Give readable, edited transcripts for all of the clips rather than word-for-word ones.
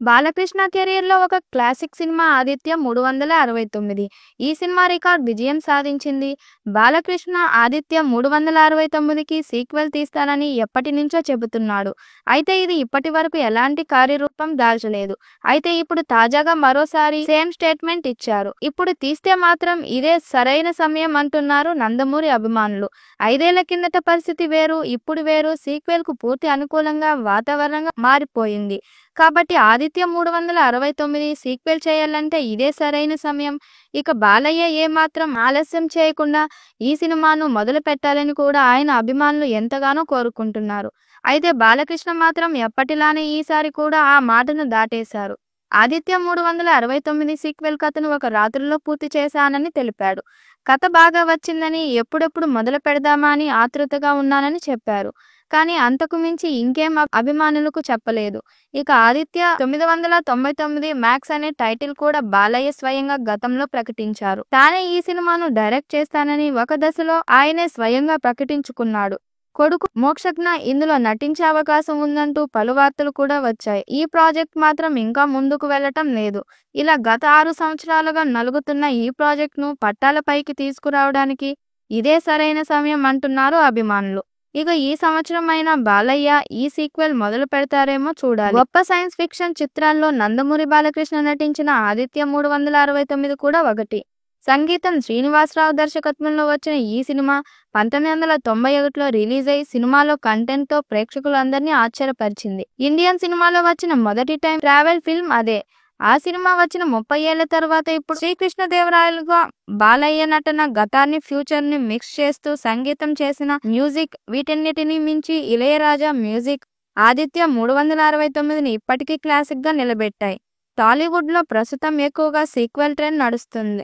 బాలకృష్ణ కెరీర్‌లో ఒక classic cinema 'Aditya 369'. ఈ సినిమా రికార్డ్ విజయం సాధించింది. బాలకృష్ణ 'ఆదిత్య 369'కి సీక్వెల్ తీస్తానని ఎప్పటినుంచో చెబుతున్నాడు. అయితే ఇది ఇప్పటివరకు ఎలాంటి కార్యరూపం దాల్చలేదు. అయితే ఇప్పుడు తాజాగా మరోసారి సేమ్ స్టేట్మెంట్ ఇచ్చారు. ఇప్పుడు తీస్తే మాత్రం ఇదే సరైన సమయం అంటున్నారు నందమూరి అభిమానులు. 5 ఏళ్ల కిందట పరిస్థితి వేరు, ఇప్పుడు వేరు. సీక్వెల్‌కు పూర్తి అనుకూలంగా వాతావరణంగా మారిపోయింది. కాబట్టి 'ఆదిత్య 369' సీక్వెల్ చేయాలంటే ఇదే సరైన సమయం. ఇక బాలయ్య ఏమాత్రం ఆలస్యం చేయకుండా ఈ సినిమాను మొదలు పెట్టాలని కూడా ఆయన అభిమానులు ఎంతగానో కోరుకుంటున్నారు. అయితే బాలకృష్ణ మాత్రం ఎప్పటిలానే ఈసారి కూడా ఆ మాటను దాటేశారు. 'ఆదిత్య 369' సీక్వెల్ కథను ఒక రాత్రిలో పూర్తి చేశానని తెలిపాడు. కథ బాగా వచ్చిందని, ఎప్పుడెప్పుడు మొదలు పెడదామా అని ఆతృతగా ఉన్నానని చెప్పారు. కానీ అంతకు మించి ఇంకేం అభిమానులకు చెప్పలేదు. ఇక 'ఆదిత్య 999 మ్యాక్స్' అనే టైటిల్ కూడా బాలయ్య స్వయంగా గతంలో ప్రకటించారు. తానే ఈ సినిమాను డైరెక్ట్ చేస్తానని ఒక దశలో ఆయనే స్వయంగా ప్రకటించుకున్నాడు. కొడుకు మోక్షజ్ఞ ఇందులో నటించే అవకాశం ఉందంటూ పలు వార్తలు కూడా వచ్చాయి. ఈ ప్రాజెక్ట్ మాత్రం ఇంకా ముందుకు వెళ్లటం లేదు. ఇలా గత 6 సంవత్సరాలుగా నలుగుతున్న ఈ ప్రాజెక్ట్ను పట్టాలపైకి తీసుకురావడానికి ఇదే సరైన సమయం అంటున్నారు అభిమానులు. ఇక ఈ సంవత్సరం అయినా బాలయ్య ఈ సీక్వెల్ మొదలు పెడతారేమో చూడాలి. గొప్ప సైన్స్ ఫిక్షన్ చిత్రాల్లో నందమూరి బాలకృష్ణ నటించిన 'ఆదిత్య 369' కూడా ఒకటి. సంగీతం శ్రీనివాసరావు దర్శకత్వంలో వచ్చిన ఈ సినిమా 1991లో రిలీజ్ అయి సినిమాలో కంటెంట్తో ప్రేక్షకులందరినీ ఆశ్చర్యపరిచింది. ఇండియన్ సినిమాలో వచ్చిన మొదటి టైం ట్రావెల్ ఫిల్మ్ అదే. ఆ సినిమా వచ్చిన 30 ఏళ్ల తర్వాత ఇప్పుడు శ్రీకృష్ణదేవరాయలుగా బాలయ్య నటన, గతాన్ని ఫ్యూచర్ని మిక్స్ చేస్తూ సంగీతం చేసిన మ్యూజిక్, వీటన్నిటినీ మించి ఇళయరాజా మ్యూజిక్ 'ఆదిత్య 369'ని ఇప్పటికీ క్లాసిక్గా నిలబెట్టాయి. టాలీవుడ్లో ప్రస్తుతం ఎక్కువగా సీక్వెల్ ట్రెండ్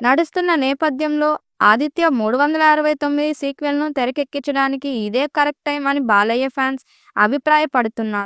నడుస్తున్న నేపథ్యంలో 'ఆదిత్య 369' సీక్వెల్ను తెరకెక్కించడానికి ఇదే కరెక్ట్ టైం అని బాలయ్య ఫ్యాన్స్ అభిప్రాయపడుతున్నారు.